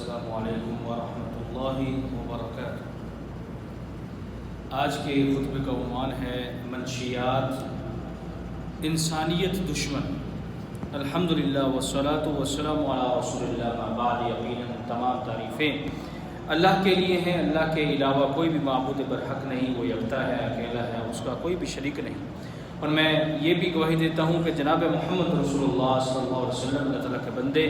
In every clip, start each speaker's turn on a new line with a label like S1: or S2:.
S1: السلام علیکم ورحمۃ اللہ وبرکاتہ۔ آج کے خطبے کا عنوان ہے منشیات انسانیت دشمن۔ الحمدللہ والصلاۃ والسلام علی رسول اللہ، ما بعد۔ یقیناً تمام تعریفیں اللہ کے لیے ہیں، اللہ کے علاوہ کوئی بھی معبود برحق نہیں، وہ یکتا ہے، اکیلا ہے، اس کا کوئی بھی شریک نہیں۔ اور میں یہ بھی گواہی دیتا ہوں کہ جناب محمد رسول اللہ صلی اللہ علیہ وسلم اللہ تعالیٰ کے بندے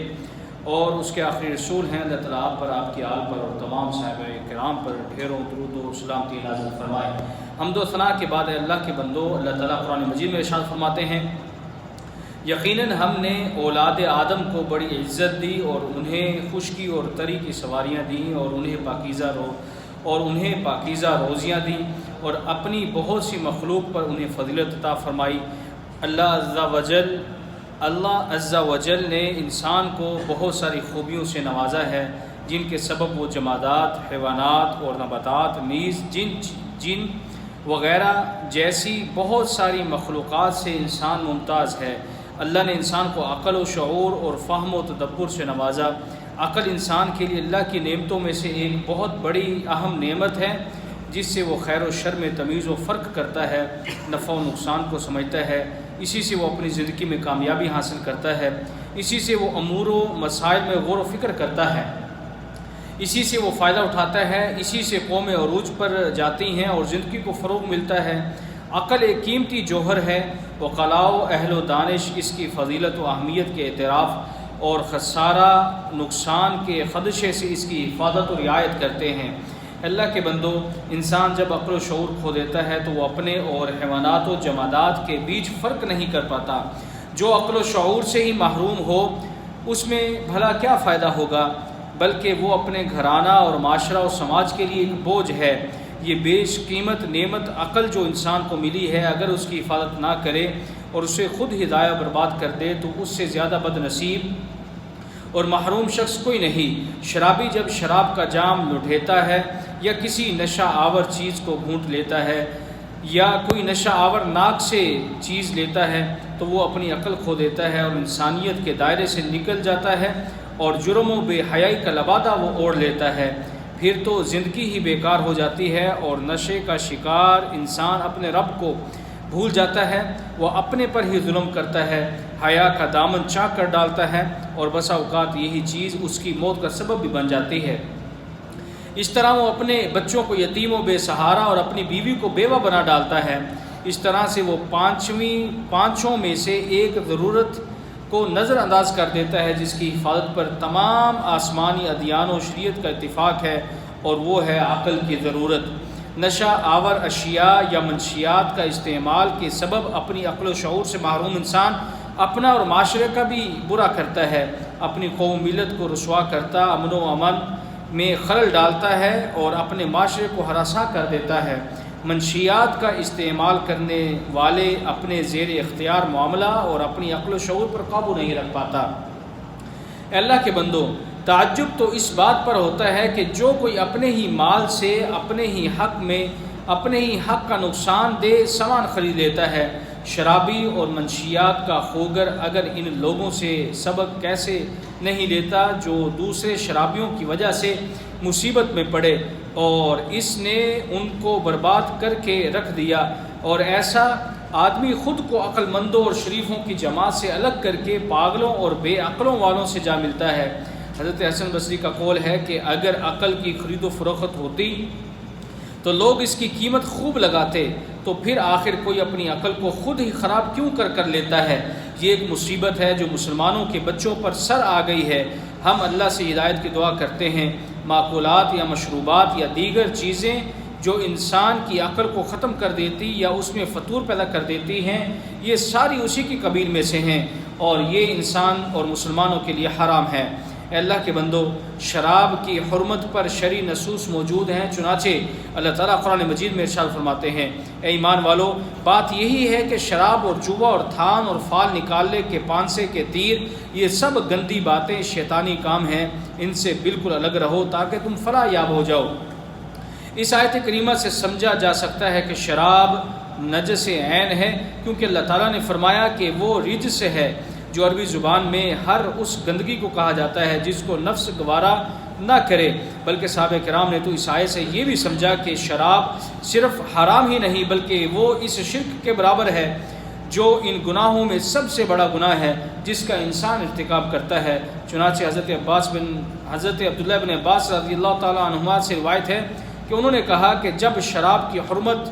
S1: اور اس کے آخری رسول ہیں۔ اللہ تعالیٰ آپ پر، آپ کی آل پر اور تمام صحابہ کرام پر ڈھیروں درود و سلامتی نازل فرمائے۔ حمد و ثنا کے بعد اللہ کے بندو، اللہ تعالیٰ قرآن مجید میں ارشاد فرماتے ہیں، یقیناً ہم نے اولاد آدم کو بڑی عزت دی اور انہیں خشکی اور تری کی سواریاں دیں اور انہیں پاکیزہ روزیاں دیں اور اپنی بہت سی مخلوق پر انہیں فضیلت عطا فرمائی۔ اللہ عز و جل نے انسان کو بہت ساری خوبیوں سے نوازا ہے، جن کے سبب وہ جمادات، حیوانات اور نباتات، نیز جن وغیرہ جیسی بہت ساری مخلوقات سے انسان ممتاز ہے۔ اللہ نے انسان کو عقل و شعور اور فہم و تدبر سے نوازا۔ عقل انسان کے لیے اللہ کی نعمتوں میں سے ایک بہت بڑی اہم نعمت ہے، جس سے وہ خیر و شر میں تمیز و فرق کرتا ہے، نفع و نقصان کو سمجھتا ہے، اسی سے وہ اپنی زندگی میں کامیابی حاصل کرتا ہے، اسی سے وہ امور و مسائل میں غور و فکر کرتا ہے، اسی سے وہ فائدہ اٹھاتا ہے، اسی سے قومیں عروج پر جاتی ہیں اور زندگی کو فروغ ملتا ہے۔ عقل ایک قیمتی جوہر ہے، وقلاء و اہل و دانش اس کی فضیلت و اہمیت کے اعتراف اور خسارہ نقصان کے خدشے سے اس کی حفاظت و رعایت کرتے ہیں۔ اللہ کے بندو، انسان جب عقل و شعور کھو دیتا ہے تو وہ اپنے اور حیوانات و جمادات کے بیچ فرق نہیں کر پاتا۔ جو عقل و شعور سے ہی محروم ہو، اس میں بھلا کیا فائدہ ہوگا، بلکہ وہ اپنے گھرانہ اور معاشرہ و سماج کے لیے ایک بوجھ ہے۔ یہ بیش قیمت نعمت عقل جو انسان کو ملی ہے، اگر اس کی حفاظت نہ کرے اور اسے خود ہی ضائع برباد کر دے تو اس سے زیادہ بد نصیب اور محروم شخص کوئی نہیں۔ شرابی جب شراب کا جام لٹھیتا ہے یا کسی نشہ آور چیز کو گھونٹ لیتا ہے یا کوئی نشہ آور ناک سے چیز لیتا ہے تو وہ اپنی عقل کھو دیتا ہے اور انسانیت کے دائرے سے نکل جاتا ہے اور جرم و بے حیائی کا لبادہ وہ اوڑھ لیتا ہے۔ پھر تو زندگی ہی بیکار ہو جاتی ہے اور نشے کا شکار انسان اپنے رب کو بھول جاتا ہے، وہ اپنے پر ہی ظلم کرتا ہے، حیا کا دامن چاک کر ڈالتا ہے اور بسا اوقات یہی چیز اس کی موت کا سبب بھی بن جاتی ہے۔ اس طرح وہ اپنے بچوں کو یتیم و بے سہارا اور اپنی بیوی کو بیوہ بنا ڈالتا ہے۔ اس طرح سے وہ پانچوں میں سے ایک ضرورت کو نظر انداز کر دیتا ہے، جس کی حفاظت پر تمام آسمانی ادیان و شریعت کا اتفاق ہے، اور وہ ہے عقل کی ضرورت۔ نشہ آور اشیاء یا منشیات کا استعمال کے سبب اپنی عقل و شعور سے محروم انسان اپنا اور معاشرے کا بھی برا کرتا ہے، اپنی قوم ملت کو رسوا کرتا، امن و امان میں خلل ڈالتا ہے اور اپنے معاشرے کو ہراساں کر دیتا ہے۔ منشیات کا استعمال کرنے والے اپنے زیر اختیار معاملہ اور اپنی عقل و شعور پر قابو نہیں رکھ پاتا۔ اللہ کے بندو، تعجب تو اس بات پر ہوتا ہے کہ جو کوئی اپنے ہی مال سے اپنے ہی حق کا نقصان دے سامان خرید لیتا ہے۔ شرابی اور منشیات کا خوگر اگر ان لوگوں سے سبق کیسے نہیں لیتا جو دوسرے شرابیوں کی وجہ سے مصیبت میں پڑے اور اس نے ان کو برباد کر کے رکھ دیا، اور ایسا آدمی خود کو عقل مندوں اور شریفوں کی جماعت سے الگ کر کے پاگلوں اور بے عقلوں والوں سے جا ملتا ہے۔ حضرت حسن بصری کا قول ہے کہ اگر عقل کی خرید و فروخت ہوتی تو لوگ اس کی قیمت خوب لگاتے، تو پھر آخر کوئی اپنی عقل کو خود ہی خراب کیوں کر لیتا ہے۔ یہ ایک مصیبت ہے جو مسلمانوں کے بچوں پر سر آ گئی ہے۔ ہم اللہ سے ہدایت کی دعا کرتے ہیں۔ معقولات یا مشروبات یا دیگر چیزیں جو انسان کی عقل کو ختم کر دیتی یا اس میں فطور پیدا کر دیتی ہیں، یہ ساری اسی کی قبیل میں سے ہیں اور یہ انسان اور مسلمانوں کے لیے حرام ہے۔ اے اللہ کے بندو، شراب کی حرمت پر شرعی نصوص موجود ہیں، چنانچہ اللہ تعالیٰ قرآن مجید میں ارشاد فرماتے ہیں، اے ایمان والو، بات یہی ہے کہ شراب اور جوا اور تھان اور فال نکالنے کے پانسے کے تیر، یہ سب گندی باتیں شیطانی کام ہیں، ان سے بالکل الگ رہو تاکہ تم فلاح یاب ہو جاؤ۔ اس آیت کریمہ سے سمجھا جا سکتا ہے کہ شراب نجس عین ہے، کیونکہ اللہ تعالیٰ نے فرمایا کہ وہ رجس ہے۔ جو عربی زبان میں ہر اس گندگی کو کہا جاتا ہے جس کو نفس گوارا نہ کرے، بلکہ صحابہ کرام نے تو اس آیت سے یہ بھی سمجھا کہ شراب صرف حرام ہی نہیں بلکہ وہ اس شرک کے برابر ہے جو ان گناہوں میں سب سے بڑا گناہ ہے جس کا انسان ارتکاب کرتا ہے۔ چنانچہ حضرت عبداللہ بن عباس رضی اللہ تعالیٰ عنہما سے روایت ہے کہ انہوں نے کہا کہ جب شراب کی حرمت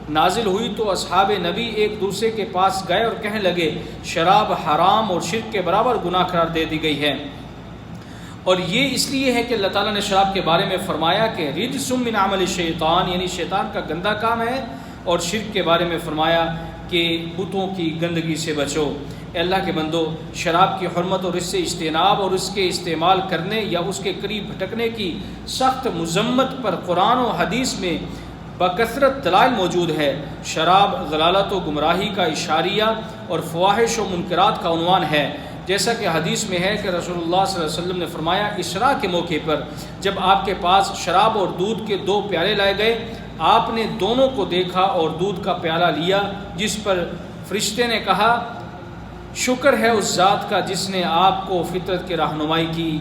S1: نازل ہوئی تو اصحاب نبی ایک دوسرے کے پاس گئے اور کہنے لگے شراب حرام اور شرک کے برابر گناہ قرار دے دی گئی ہے، اور یہ اس لیے ہے کہ اللہ تعالیٰ نے شراب کے بارے میں فرمایا کہ رجس من عمل الشیطان، یعنی شیطان کا گندا کام ہے، اور شرک کے بارے میں فرمایا کہ بتوں کی گندگی سے بچو۔ اے اللہ کے بندو، شراب کی حرمت اور اس سے اجتناب اور اس کے استعمال کرنے یا اس کے قریب بھٹکنے کی سخت مذمت پر قرآن و حدیث میں بکثرت دلائل موجود ہے۔ شراب ضلالت و گمراہی کا اشاریہ اور فواحش و منکرات کا عنوان ہے، جیسا کہ حدیث میں ہے کہ رسول اللہ صلی اللہ علیہ وسلم نے فرمایا اسراء کے موقع پر جب آپ کے پاس شراب اور دودھ کے 2 پیالے لائے گئے، آپ نے دونوں کو دیکھا اور دودھ کا پیالہ لیا، جس پر فرشتے نے کہا شکر ہے اس ذات کا جس نے آپ کو فطرت کی رہنمائی کی،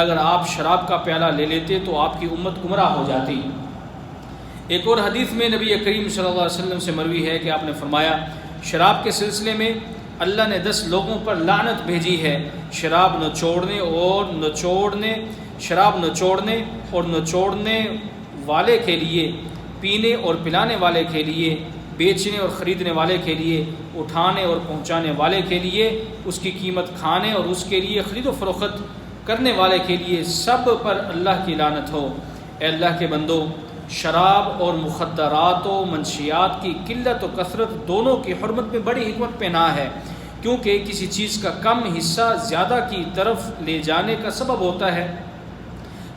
S1: اگر آپ شراب کا پیالہ لے لیتے تو آپ کی امت گمراہ ہو جاتی۔ ایک اور حدیث میں نبی کریم صلی اللہ علیہ وسلم سے مروی ہے کہ آپ نے فرمایا شراب کے سلسلے میں اللہ نے 10 لوگوں پر لعنت بھیجی ہے، شراب نچوڑنے اور نچوڑنے والے کے لیے، پینے اور پلانے والے کے لیے، بیچنے اور خریدنے والے کے لیے، اٹھانے اور پہنچانے والے کے لیے، اس کی قیمت کھانے اور اس کے لیے خرید و فروخت کرنے والے کے لیے، سب پر اللہ کی لعنت ہو۔ اے اللہ کے بندو، شراب اور مخدرات و منشیات کی قلت و کثرت دونوں کی حرمت میں بڑی حکمت پنہاں ہے، کیونکہ کسی چیز کا کم حصہ زیادہ کی طرف لے جانے کا سبب ہوتا ہے،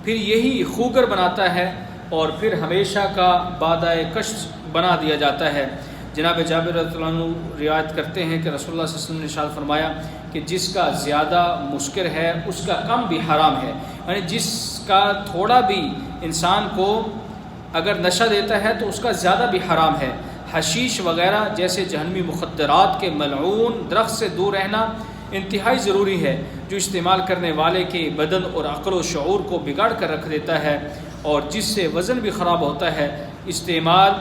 S1: پھر یہی خوگر بناتا ہے اور پھر ہمیشہ کا بادۂ کشت بنا دیا جاتا ہے۔ جناب جابر رضی اللہ عنہ روایت کرتے ہیں کہ رسول اللہ صلی اللہ علیہ وسلم نے ارشاد فرمایا کہ جس کا زیادہ مسکر ہے اس کا کم بھی حرام ہے، یعنی جس کا تھوڑا بھی انسان کو اگر نشہ دیتا ہے تو اس کا زیادہ بھی حرام ہے۔ حشیش وغیرہ جیسے جہنمی مخدرات کے ملعون درخت سے دور رہنا انتہائی ضروری ہے، جو استعمال کرنے والے کے بدن اور عقل و شعور کو بگاڑ کر رکھ دیتا ہے اور جس سے وزن بھی خراب ہوتا ہے۔ استعمال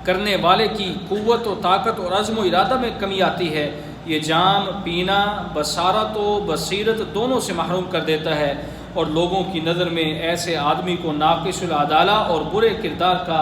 S1: کرنے والے کی قوت و طاقت اور عزم و ارادہ میں کمی آتی ہے۔ یہ جام پینا بصارت و بصیرت دونوں سے محروم کر دیتا ہے اور لوگوں کی نظر میں ایسے آدمی کو ناقص العدالہ اور برے کردار کا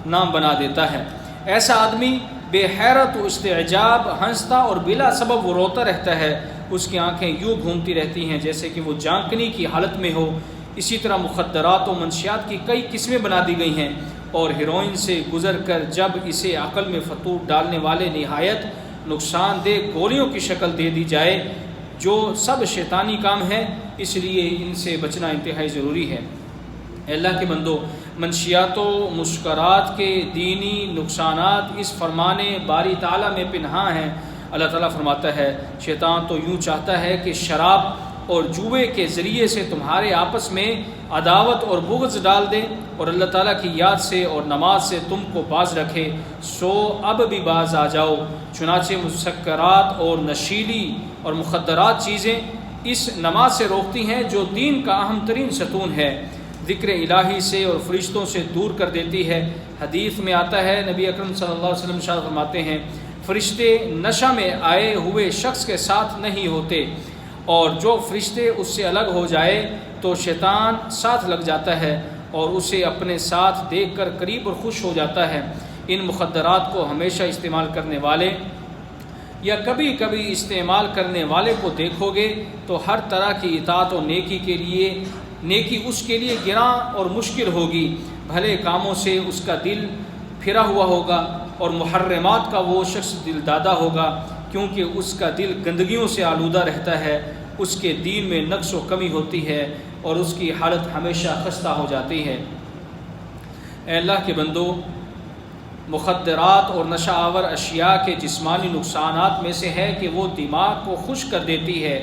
S1: نام بنا دیتا ہے۔ ایسا آدمی بے حیرت و استعجاب ہنستا اور بلا سبب وہ روتا رہتا ہے، اس کی آنکھیں یوں گھومتی رہتی ہیں جیسے کہ وہ جانکنی کی حالت میں ہو۔ اسی طرح مخدرات و منشیات کی کئی قسمیں بنا دی گئی ہیں، اور ہیروئن سے گزر کر جب اسے عقل میں فطور ڈالنے والے نہایت نقصان دہ گولیوں کی شکل دے دی جائے، جو سب شیطانی کام ہے، اس لیے ان سے بچنا انتہائی ضروری ہے۔ اے اللہ کے بندو، منشیات و مسکرات کے دینی نقصانات اس فرمان باری تعالیٰ میں پنہاں ہیں۔ اللہ تعالیٰ فرماتا ہے شیطان تو یوں چاہتا ہے کہ شراب اور جوئے کے ذریعے سے تمہارے آپس میں عداوت اور بغض ڈال دے اور اللہ تعالیٰ کی یاد سے اور نماز سے تم کو باز رکھے، سو اب بھی باز آ جاؤ۔ چنانچہ مسکرات اور نشیلی اور مخدرات چیزیں اس نماز سے روکتی ہیں جو دین کا اہم ترین ستون ہے، ذکر الہی سے اور فرشتوں سے دور کر دیتی ہے۔ حدیث میں آتا ہے نبی اکرم صلی اللہ علیہ وسلم ارشاد فرماتے ہیں فرشتے نشہ میں آئے ہوئے شخص کے ساتھ نہیں ہوتے، اور جو فرشتے اس سے الگ ہو جائے تو شیطان ساتھ لگ جاتا ہے اور اسے اپنے ساتھ دیکھ کر قریب اور خوش ہو جاتا ہے۔ ان مخدرات کو ہمیشہ استعمال کرنے والے یا کبھی کبھی استعمال کرنے والے کو دیکھو گے تو ہر طرح کی اطاعت و نیکی اس کے لیے گراں اور مشکل ہوگی، بھلے کاموں سے اس کا دل پھرا ہوا ہوگا اور محرمات کا وہ شخص دل دادا ہوگا، کیونکہ اس کا دل گندگیوں سے آلودہ رہتا ہے، اس کے دین میں نقص و کمی ہوتی ہے اور اس کی حالت ہمیشہ خستہ ہو جاتی ہے۔ اے اللہ کے بندو، مخدرات اور نشہ آور اشیاء کے جسمانی نقصانات میں سے ہے کہ وہ دماغ کو خشک کر دیتی ہے،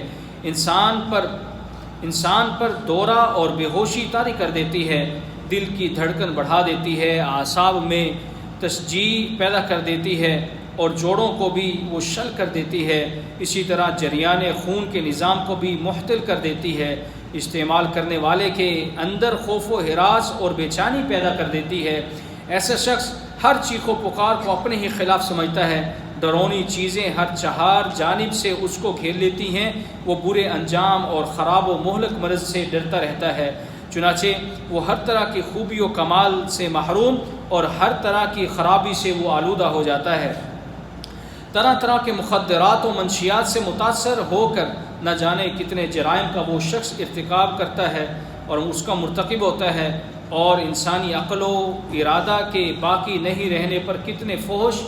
S1: انسان پر دورہ اور بے ہوشی طاری کر دیتی ہے، دل کی دھڑکن بڑھا دیتی ہے، اعصاب میں تشجیع پیدا کر دیتی ہے اور جوڑوں کو بھی وہ شل کر دیتی ہے، اسی طرح جریان خون کے نظام کو بھی معطل کر دیتی ہے، استعمال کرنے والے کے اندر خوف و ہراس اور بے چینی پیدا کر دیتی ہے۔ ایسا شخص ہر چیخ و پکار کو اپنے ہی خلاف سمجھتا ہے، ڈرونی چیزیں ہر چہار جانب سے اس کو گھیر لیتی ہیں، وہ برے انجام اور خراب و مہلک مرض سے ڈرتا رہتا ہے، چنانچہ وہ ہر طرح کی خوبی و کمال سے محروم اور ہر طرح کی خرابی سے وہ آلودہ ہو جاتا ہے۔ طرح طرح کے مخدرات و منشیات سے متاثر ہو کر نہ جانے کتنے جرائم کا وہ شخص ارتکاب کرتا ہے اور اس کا مرتکب ہوتا ہے، اور انسانی عقل و ارادہ کے باقی نہیں رہنے پر کتنے فحش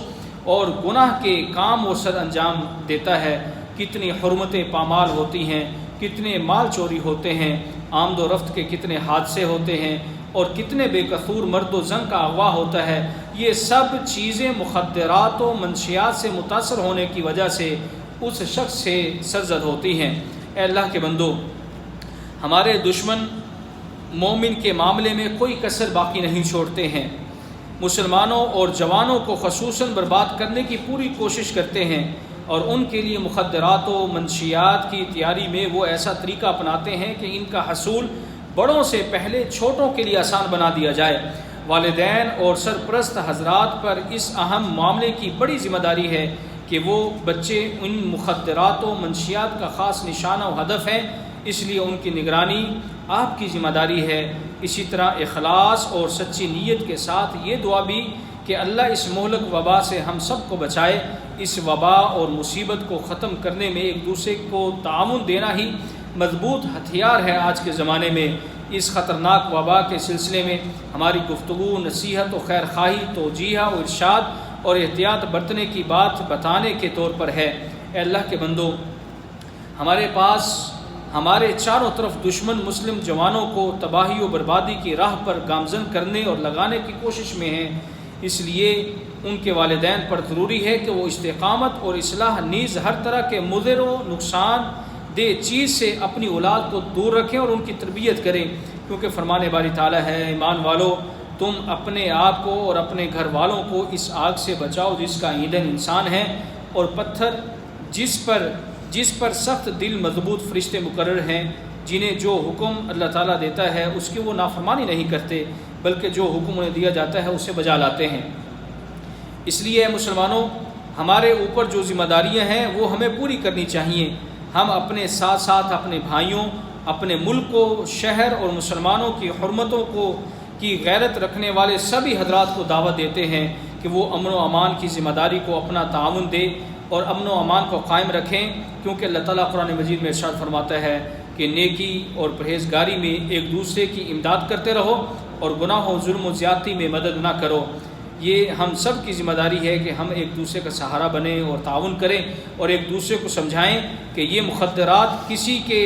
S1: اور گناہ کے کام وہ سر انجام دیتا ہے، کتنی حرمتیں پامال ہوتی ہیں، کتنے مال چوری ہوتے ہیں، آمد و رفت کے کتنے حادثے ہوتے ہیں، اور کتنے بے قصور مرد و زن کا اغوا ہوتا ہے۔ یہ سب چیزیں مخدرات و منشیات سے متاثر ہونے کی وجہ سے اس شخص سے سرزد ہوتی ہیں۔ اے اللہ کے بندو، ہمارے دشمن مومن کے معاملے میں کوئی کسر باقی نہیں چھوڑتے ہیں، مسلمانوں اور جوانوں کو خصوصاً برباد کرنے کی پوری کوشش کرتے ہیں، اور ان کے لیے مخدرات و منشیات کی تیاری میں وہ ایسا طریقہ اپناتے ہیں کہ ان کا حصول بڑوں سے پہلے چھوٹوں کے لیے آسان بنا دیا جائے۔ والدین اور سرپرست حضرات پر اس اہم معاملے کی بڑی ذمہ داری ہے کہ وہ بچے ان مخدرات و منشیات کا خاص نشانہ و ہدف ہیں، اس لیے ان کی نگرانی آپ کی ذمہ داری ہے۔ اسی طرح اخلاص اور سچی نیت کے ساتھ یہ دعا بھی کہ اللہ اس مہلک وبا سے ہم سب کو بچائے۔ اس وبا اور مصیبت کو ختم کرنے میں ایک دوسرے کو تعاون دینا ہی مضبوط ہتھیار ہے آج کے زمانے میں۔ اس خطرناک وبا کے سلسلے میں ہماری گفتگو نصیحت و خیر خواہی، توجیہ و ارشاد اور احتیاط برتنے کی بات بتانے کے طور پر ہے۔ اے اللہ کے بندو، ہمارے پاس ہمارے چاروں طرف دشمن مسلم جوانوں کو تباہی و بربادی کی راہ پر گامزن کرنے اور لگانے کی کوشش میں ہیں، اس لیے ان کے والدین پر ضروری ہے کہ وہ استقامت اور اصلاح نیز ہر طرح کے مضر و نقصان دہ چیز سے اپنی اولاد کو دور رکھیں اور ان کی تربیت کریں، کیونکہ فرمان باری تعالیٰ ہے، ایمان والو تم اپنے آپ کو اور اپنے گھر والوں کو اس آگ سے بچاؤ جس کا ایندھن انسان ہے، اور پتھر جس پر سخت دل مضبوط فرشتے مقرر ہیں، جنہیں جو حکم اللہ تعالیٰ دیتا ہے اس کی وہ نافرمانی نہیں کرتے، بلکہ جو حکم انہیں دیا جاتا ہے اسے بجا لاتے ہیں۔ اس لیے مسلمانوں، ہمارے اوپر جو ذمہ داریاں ہیں وہ ہمیں پوری کرنی چاہیے۔ ہم اپنے ساتھ ساتھ اپنے بھائیوں، اپنے ملک کو، شہر اور مسلمانوں کی حرمتوں کی غیرت رکھنے والے سبھی حضرات کو دعوت دیتے ہیں کہ وہ امن و امان کی ذمہ داری کو اپنا تعاون دے اور امن و امان کو قائم رکھیں، کیونکہ اللہ تعالیٰ قرآن مجید میں ارشاد فرماتا ہے کہ نیکی اور پرہیزگاری میں ایک دوسرے کی امداد کرتے رہو اور گناہوں، ظلم و زیادتی میں مدد نہ کرو۔ یہ ہم سب کی ذمہ داری ہے کہ ہم ایک دوسرے کا سہارا بنیں اور تعاون کریں، اور ایک دوسرے کو سمجھائیں کہ یہ مخدرات کسی کے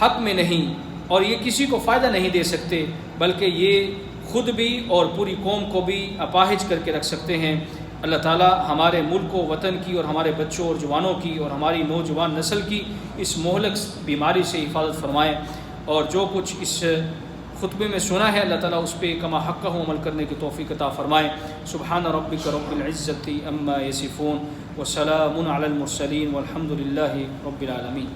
S1: حق میں نہیں اور یہ کسی کو فائدہ نہیں دے سکتے، بلکہ یہ خود بھی اور پوری قوم کو بھی اپاہج کر کے رکھ سکتے ہیں۔ اللہ تعالیٰ ہمارے ملک و وطن کی اور ہمارے بچوں اور جوانوں کی اور ہماری نوجوان نسل کی اس مہلک بیماری سے حفاظت فرمائے، اور جو کچھ اس خطبے میں سنا ہے اللہ تعالیٰ اس پہ کما حقہ عمل کرنے کی توفیق عطا فرمائے۔ سبحان ربک رب العزت عما یصفون وسلام علی المرسلین والحمد للہ رب العالمین۔